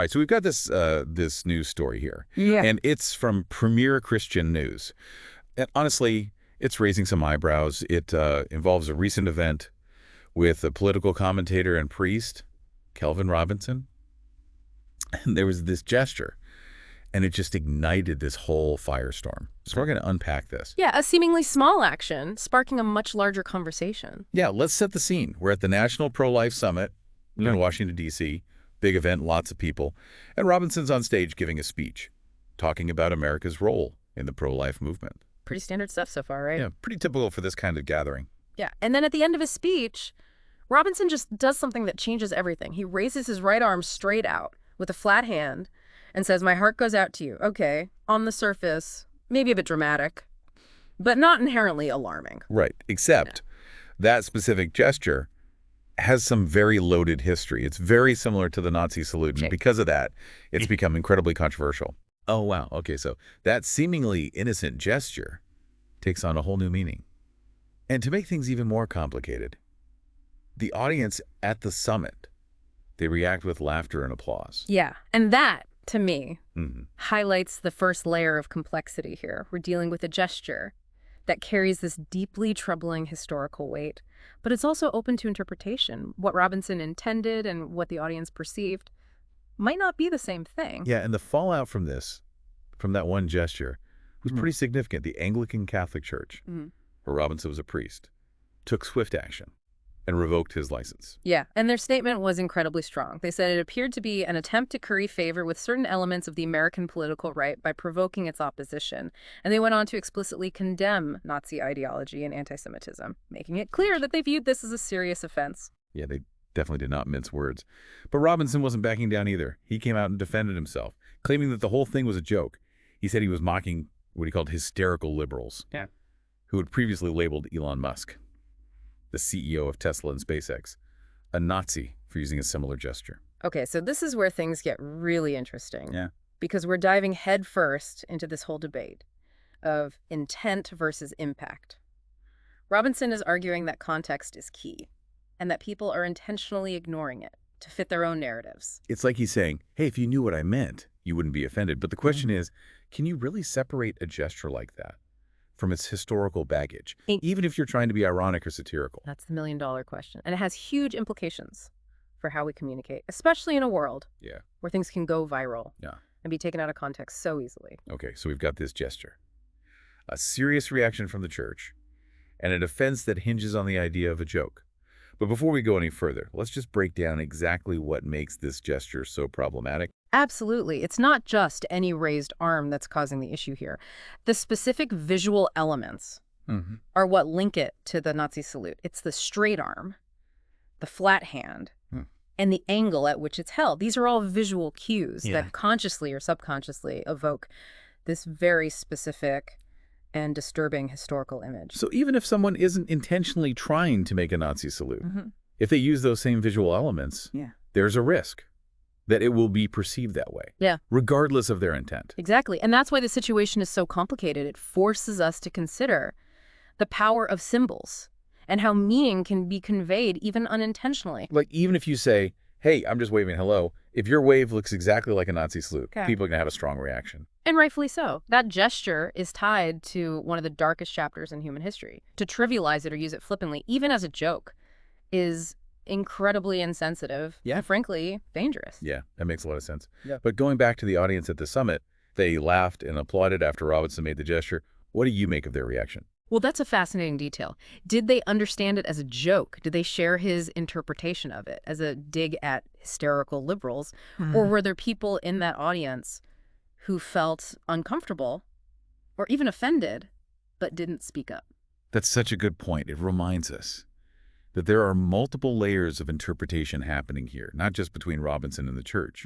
All right, so we've got this news story here. Yeah. And it's from Premier Christian News. And honestly, it's raising some eyebrows. It involves a recent event with a political commentator and priest, Kelvin Robinson. And there was this gesture, and it just ignited this whole firestorm. So we're going to unpack this. Yeah, a seemingly small action sparking a much larger conversation. Yeah, let's set the scene. We're at the National Pro-Life Summit in Washington, D.C. Big event, lots of people. And Robinson's on stage giving a speech, talking about America's role in the pro-life movement. Pretty standard stuff so far, right? Yeah, pretty typical for this kind of gathering. Yeah, and then at the end of his speech, Robinson just does something that changes everything. He raises his right arm straight out with a flat hand and says, "My heart goes out to you." Okay, on the surface, maybe a bit dramatic, but not inherently alarming. Right, except that specific gesture has some very loaded history. It's very similar to the Nazi salute, and because of that, it's become incredibly controversial. Oh, wow. Okay, so that seemingly innocent gesture takes on a whole new meaning. And to make things even more complicated, the audience at the summit, they react with laughter and applause. Yeah, and that, to me, highlights the first layer of complexity here. We're dealing with a gesture that carries this deeply troubling historical weight, but it's also open to interpretation. What Robinson intended and what the audience perceived might not be the same thing. Yeah, and the fallout from this, from that one gesture, was pretty significant. The Anglican Catholic Church, where Robinson was a priest, took swift action and revoked his license. Yeah, and their statement was incredibly strong. They said it appeared to be an attempt to curry favor with certain elements of the American political right by provoking its opposition. And they went on to explicitly condemn Nazi ideology and anti-Semitism, making it clear that they viewed this as a serious offense. Yeah, they definitely did not mince words. But Robinson wasn't backing down either. He came out and defended himself, claiming that the whole thing was a joke. He said he was mocking what he called hysterical liberals, who had previously labeled Elon Musk, the CEO of Tesla and SpaceX, a Nazi for using a similar gesture. Okay, so this is where things get really interesting. Yeah. Because we're diving headfirst into this whole debate of intent versus impact. Robinson is arguing that context is key and that people are intentionally ignoring it to fit their own narratives. It's like he's saying, hey, if you knew what I meant, you wouldn't be offended. But the question is, can you really separate a gesture like that from its historical baggage, even if you're trying to be ironic or satirical? That's the million-dollar question. And it has huge implications for how we communicate, especially in a world where things can go viral and be taken out of context so easily. Okay, so we've got this gesture, a serious reaction from the church, and an offense that hinges on the idea of a joke. But before we go any further, let's just break down exactly what makes this gesture so problematic. Absolutely. It's not just any raised arm that's causing the issue here. The specific visual elements are what link it to the Nazi salute. It's the straight arm, the flat hand, and the angle at which it's held. These are all visual cues that consciously or subconsciously evoke this very specific and disturbing historical image. So even if someone isn't intentionally trying to make a Nazi salute, if they use those same visual elements, there's a risk that it will be perceived that way, regardless of their intent. Exactly. And that's why the situation is so complicated. It forces us to consider the power of symbols and how meaning can be conveyed even unintentionally. Like, even if you say, hey, I'm just waving hello, if your wave looks exactly like a Nazi salute, people are going to have a strong reaction. And rightfully so. That gesture is tied to one of the darkest chapters in human history. To trivialize it or use it flippantly, even as a joke, is incredibly insensitive and, frankly, dangerous. Yeah, that makes a lot of sense. But going back to the audience at the summit, they laughed and applauded after Robinson made the gesture. What do you make of their reaction? Well, that's a fascinating detail. Did they understand it as a joke? Did they share his interpretation of it as a dig at hysterical liberals? Or were there people in that audience who felt uncomfortable or even offended but didn't speak up? That's such a good point. It reminds us that there are multiple layers of interpretation happening here, not just between Robinson and the church,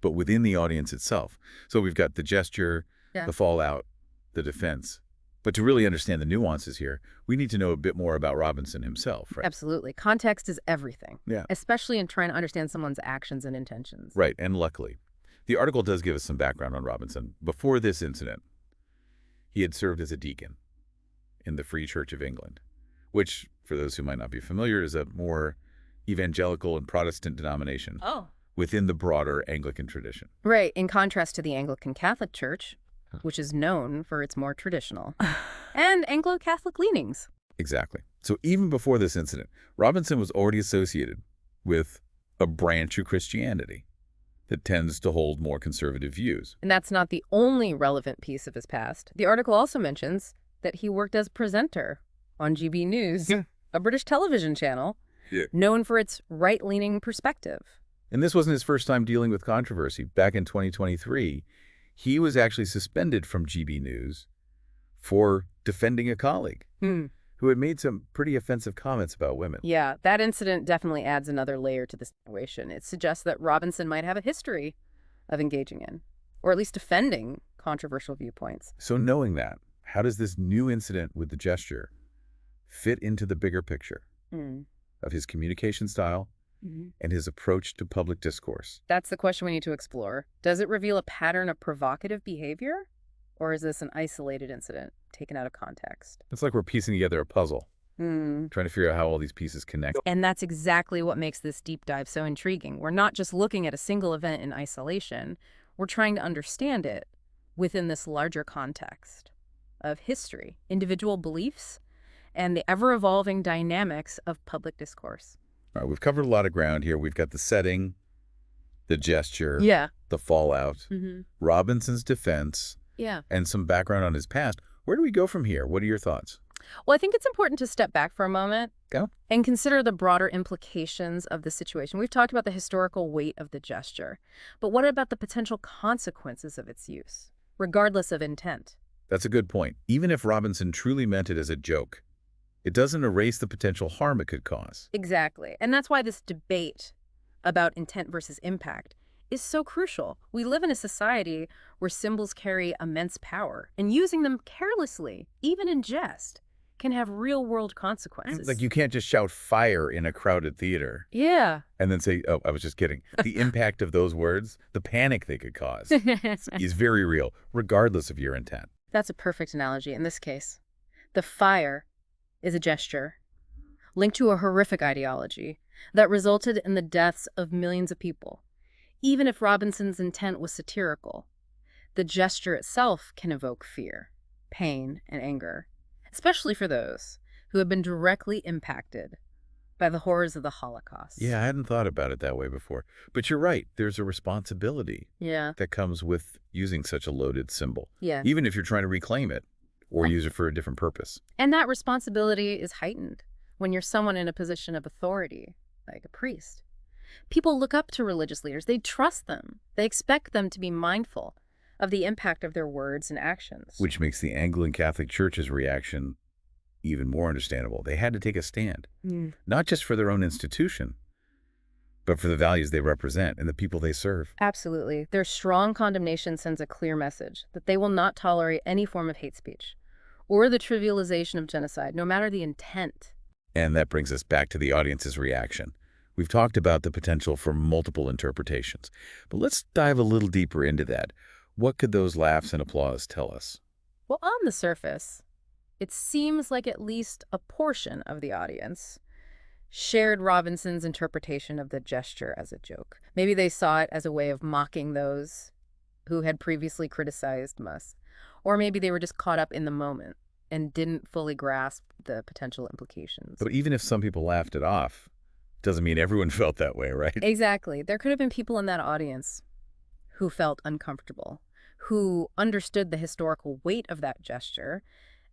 but within the audience itself. So we've got the gesture, the fallout, the defense. But to really understand the nuances here, we need to know a bit more about Robinson himself, right? Absolutely. Context is everything, especially in trying to understand someone's actions and intentions. Right, and luckily, the article does give us some background on Robinson. Before this incident, he had served as a deacon in the Free Church of England, which, for those who might not be familiar, is a more evangelical and Protestant denomination within the broader Anglican tradition. Right, in contrast to the Anglican Catholic Church, which is known for its more traditional and Anglo-Catholic leanings. Exactly. So even before this incident, Robinson was already associated with a branch of Christianity that tends to hold more conservative views. And that's not the only relevant piece of his past. The article also mentions that he worked as presenter on GB News, a British television channel known for its right-leaning perspective. And this wasn't his first time dealing with controversy. Back in 2023, he was actually suspended from GB News for defending a colleague who had made some pretty offensive comments about women. Yeah, that incident definitely adds another layer to the situation. It suggests that Robinson might have a history of engaging in, or at least defending, controversial viewpoints. So knowing that, how does this new incident with the gesture fit into the bigger picture of his communication style and his approach to public discourse? That's the question we need to explore. Does it reveal a pattern of provocative behavior? Or is this an isolated incident taken out of context? It's like we're piecing together a puzzle, trying to figure out how all these pieces connect. And that's exactly what makes this deep dive so intriguing. We're not just looking at a single event in isolation. We're trying to understand it within this larger context of history, individual beliefs, and the ever-evolving dynamics of public discourse. All right, we've covered a lot of ground here. We've got the setting, the gesture, the fallout, Robinson's defense, and some background on his past. Where do we go from here? What are your thoughts? Well, I think it's important to step back for a moment Go. and consider the broader implications of the situation. We've talked about the historical weight of the gesture, but what about the potential consequences of its use, regardless of intent? That's a good point. Even if Robinson truly meant it as a joke, it doesn't erase the potential harm it could cause. Exactly. And that's why this debate about intent versus impact is so crucial. We live in a society where symbols carry immense power, and using them carelessly, even in jest, can have real-world consequences. Like you can't just shout fire in a crowded theater. Yeah. And then say, oh, I was just kidding. The impact of those words, the panic they could cause, is very real, regardless of your intent. That's a perfect analogy in this case. The fire is a gesture linked to a horrific ideology that resulted in the deaths of millions of people. Even if Robinson's intent was satirical, the gesture itself can evoke fear, pain, and anger, especially for those who have been directly impacted by the horrors of the Holocaust. Yeah, I hadn't thought about it that way before. But you're right. There's a responsibility that comes with using such a loaded symbol. Yeah. Even if you're trying to reclaim it or use it for a different purpose. And that responsibility is heightened when you're someone in a position of authority, like a priest. People look up to religious leaders. They trust them. They expect them to be mindful of the impact of their words and actions. Which makes the Anglican Catholic Church's reaction even more understandable. They had to take a stand, not just for their own institution, but for the values they represent and the people they serve. Absolutely. Their strong condemnation sends a clear message that they will not tolerate any form of hate speech or the trivialization of genocide, no matter the intent. And that brings us back to the audience's reaction. We've talked about the potential for multiple interpretations, but let's dive a little deeper into that. What could those laughs and applause tell us? Well, on the surface, it seems like at least a portion of the audience shared Robinson's interpretation of the gesture as a joke. Maybe they saw it as a way of mocking those who had previously criticized Musk. Or maybe they were just caught up in the moment and didn't fully grasp the potential implications. But even if some people laughed it off, doesn't mean everyone felt that way, right? Exactly. There could have been people in that audience who felt uncomfortable, who understood the historical weight of that gesture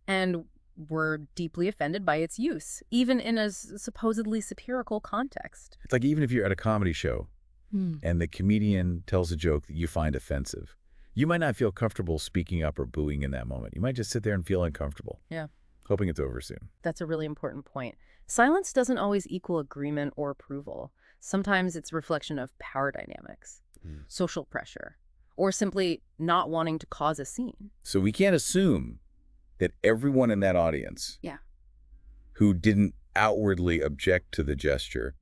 and were deeply offended by its use, even in a supposedly satirical context. It's like even if you're at a comedy show and the comedian tells a joke that you find offensive, you might not feel comfortable speaking up or booing in that moment. You might just sit there and feel uncomfortable. Yeah. Hoping it's over soon. That's a really important point. Silence doesn't always equal agreement or approval. Sometimes it's a reflection of power dynamics, social pressure, or simply not wanting to cause a scene. So we can't assume that everyone in that audience who didn't outwardly object to the gesture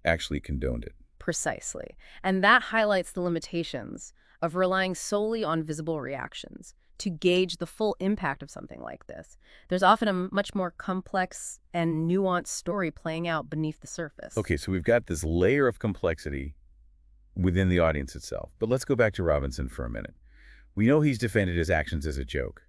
actually condoned it. Precisely. And that highlights the limitations of relying solely on visible reactions to gauge the full impact of something like this. There's often a much more complex and nuanced story playing out beneath the surface. Okay, so we've got this layer of complexity within the audience itself. But let's go back to Robinson for a minute. We know he's defended his actions as a joke,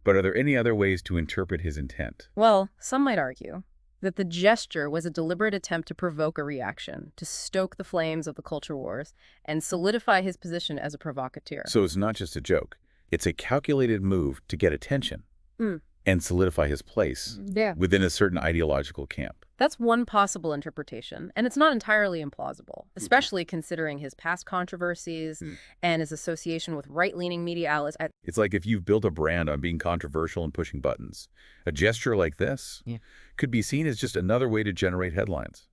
but are there any other ways to interpret his intent? Well, some might argue that the gesture was a deliberate attempt to provoke a reaction, to stoke the flames of the culture wars, and solidify his position as a provocateur. So it's not just a joke. It's a calculated move to get attention and solidify his place within a certain ideological camp. That's one possible interpretation, and it's not entirely implausible, especially considering his past controversies and his association with right-leaning media outlets. It's like if you've built a brand on being controversial and pushing buttons. A gesture like this could be seen as just another way to generate headlines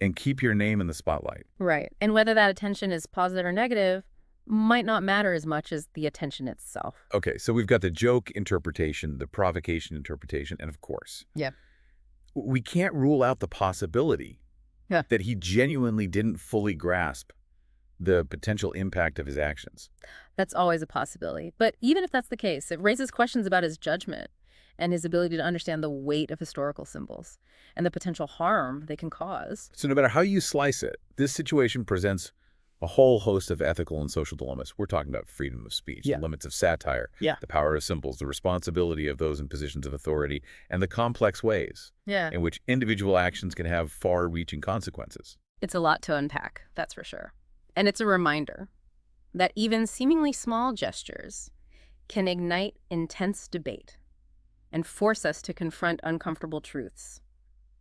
and keep your name in the spotlight. Right, and whether that attention is positive or negative might not matter as much as the attention itself. Okay, so we've got the joke interpretation, the provocation interpretation, and of course, we can't rule out the possibility that he genuinely didn't fully grasp the potential impact of his actions. That's always a possibility. But even if that's the case, it raises questions about his judgment and his ability to understand the weight of historical symbols and the potential harm they can cause. So no matter how you slice it, this situation presents a whole host of ethical and social dilemmas. We're talking about freedom of speech, the limits of satire, the power of symbols, the responsibility of those in positions of authority, and the complex ways in which individual actions can have far-reaching consequences. It's a lot to unpack, that's for sure. And it's a reminder that even seemingly small gestures can ignite intense debate and force us to confront uncomfortable truths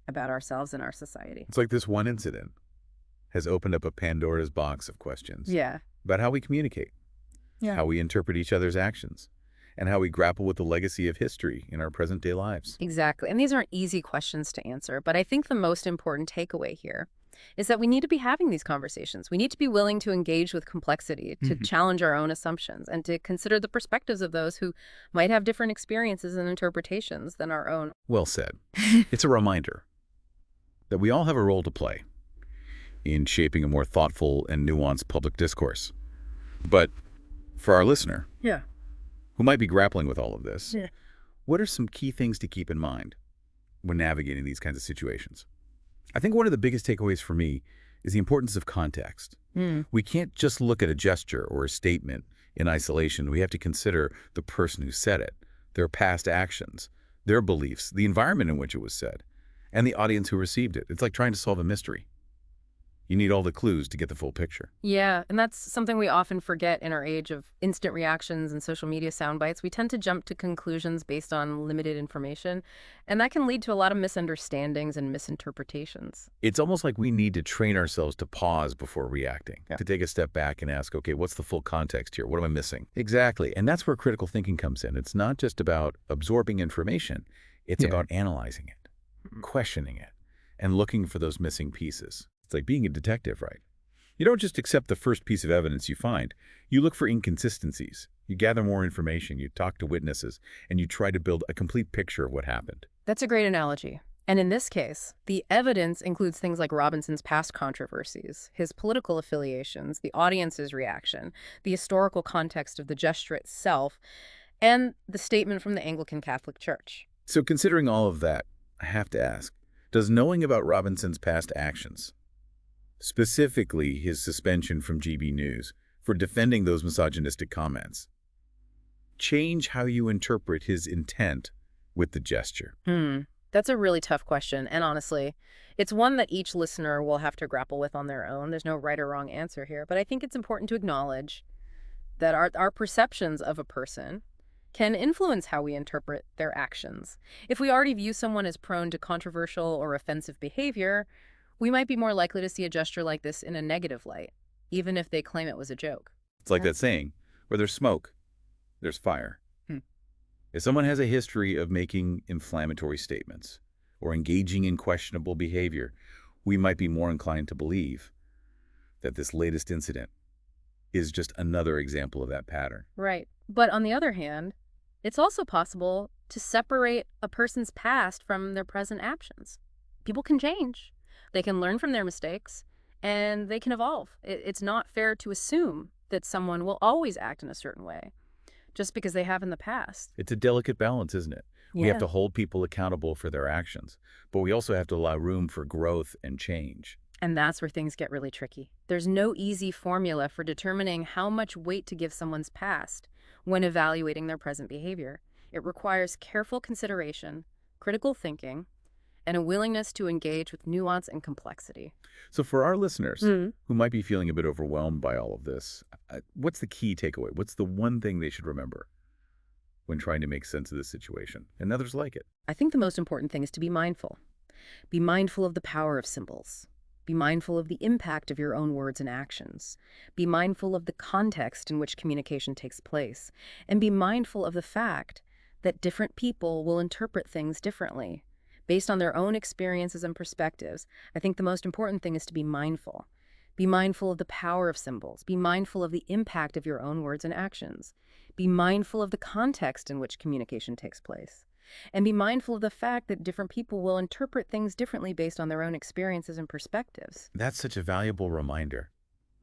about ourselves and our society. It's like this one incident has opened up a Pandora's box of questions about how we communicate, how we interpret each other's actions, and how we grapple with the legacy of history in our present-day lives. Exactly. And these aren't easy questions to answer, but I think the most important takeaway here is that we need to be having these conversations. We need to be willing to engage with complexity, to challenge our own assumptions, and to consider the perspectives of those who might have different experiences and interpretations than our own. Well said. It's a reminder that we all have a role to play in shaping a more thoughtful and nuanced public discourse. But for our listener, who might be grappling with all of this, what are some key things to keep in mind when navigating these kinds of situations? I think one of the biggest takeaways for me is the importance of context. We can't just look at a gesture or a statement in isolation. We have to consider the person who said it, their past actions, their beliefs, the environment in which it was said, and the audience who received it. It's like trying to solve a mystery. You need all the clues to get the full picture. Yeah, and that's something we often forget in our age of instant reactions and social media sound bites. We tend to jump to conclusions based on limited information, and that can lead to a lot of misunderstandings and misinterpretations. It's almost like we need to train ourselves to pause before reacting, to take a step back and ask, okay, what's the full context here? What am I missing? Exactly, and that's where critical thinking comes in. It's not just about absorbing information. It's about analyzing it, questioning it, and looking for those missing pieces. It's like being a detective, right? You don't just accept the first piece of evidence you find. You look for inconsistencies. You gather more information. You talk to witnesses, and you try to build a complete picture of what happened. That's a great analogy. And in this case, the evidence includes things like Robinson's past controversies, his political affiliations, the audience's reaction, the historical context of the gesture itself, and the statement from the Anglican Catholic Church. So considering all of that, I have to ask, does knowing about Robinson's past actions, specifically his suspension from GB News for defending those misogynistic comments, change how you interpret his intent with the gesture? That's a really tough question, and honestly, it's one that each listener will have to grapple with on their own. There's no right or wrong answer here, but I think it's important to acknowledge that our perceptions of a person can influence how we interpret their actions. If we already view someone as prone to controversial or offensive behavior, we might be more likely to see a gesture like this in a negative light, even if they claim it was a joke. It's like that saying, where there's smoke, there's fire. If someone has a history of making inflammatory statements or engaging in questionable behavior, we might be more inclined to believe that this latest incident is just another example of that pattern. Right. But on the other hand, it's also possible to separate a person's past from their present actions. People can change. They can learn from their mistakes, and they can evolve. It's not fair to assume that someone will always act in a certain way just because they have in the past. It's a delicate balance, isn't it? We have to hold people accountable for their actions, but we also have to allow room for growth and change. And that's where things get really tricky. There's no easy formula for determining how much weight to give someone's past when evaluating their present behavior. It requires careful consideration, critical thinking, and a willingness to engage with nuance and complexity. So for our listeners who might be feeling a bit overwhelmed by all of this, what's the key takeaway? What's the one thing they should remember when trying to make sense of this situation and others like it? I think the most important thing is to be mindful. Be mindful of the power of symbols. Be mindful of the impact of your own words and actions. Be mindful of the context in which communication takes place. And be mindful of the fact that different people will interpret things differently based on their own experiences and perspectives. I think the most important thing is to be mindful. Be mindful of the power of symbols. Be mindful of the impact of your own words and actions. Be mindful of the context in which communication takes place. And be mindful of the fact that different people will interpret things differently based on their own experiences and perspectives. That's such a valuable reminder.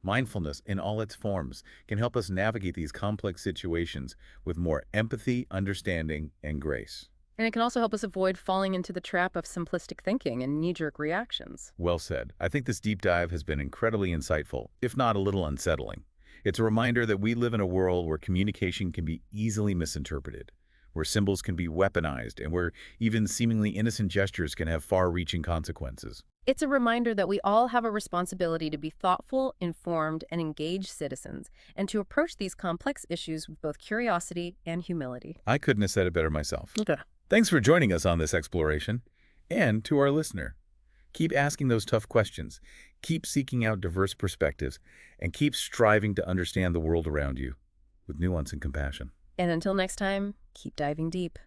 Mindfulness in all its forms can help us navigate these complex situations with more empathy, understanding, and grace. And it can also help us avoid falling into the trap of simplistic thinking and knee-jerk reactions. Well said. I think this deep dive has been incredibly insightful, if not a little unsettling. It's a reminder that we live in a world where communication can be easily misinterpreted, where symbols can be weaponized, and where even seemingly innocent gestures can have far-reaching consequences. It's a reminder that we all have a responsibility to be thoughtful, informed, and engaged citizens, and to approach these complex issues with both curiosity and humility. I couldn't have said it better myself. Okay. Thanks for joining us on this exploration. And to our listener, keep asking those tough questions, keep seeking out diverse perspectives, and keep striving to understand the world around you with nuance and compassion. And until next time, keep diving deep.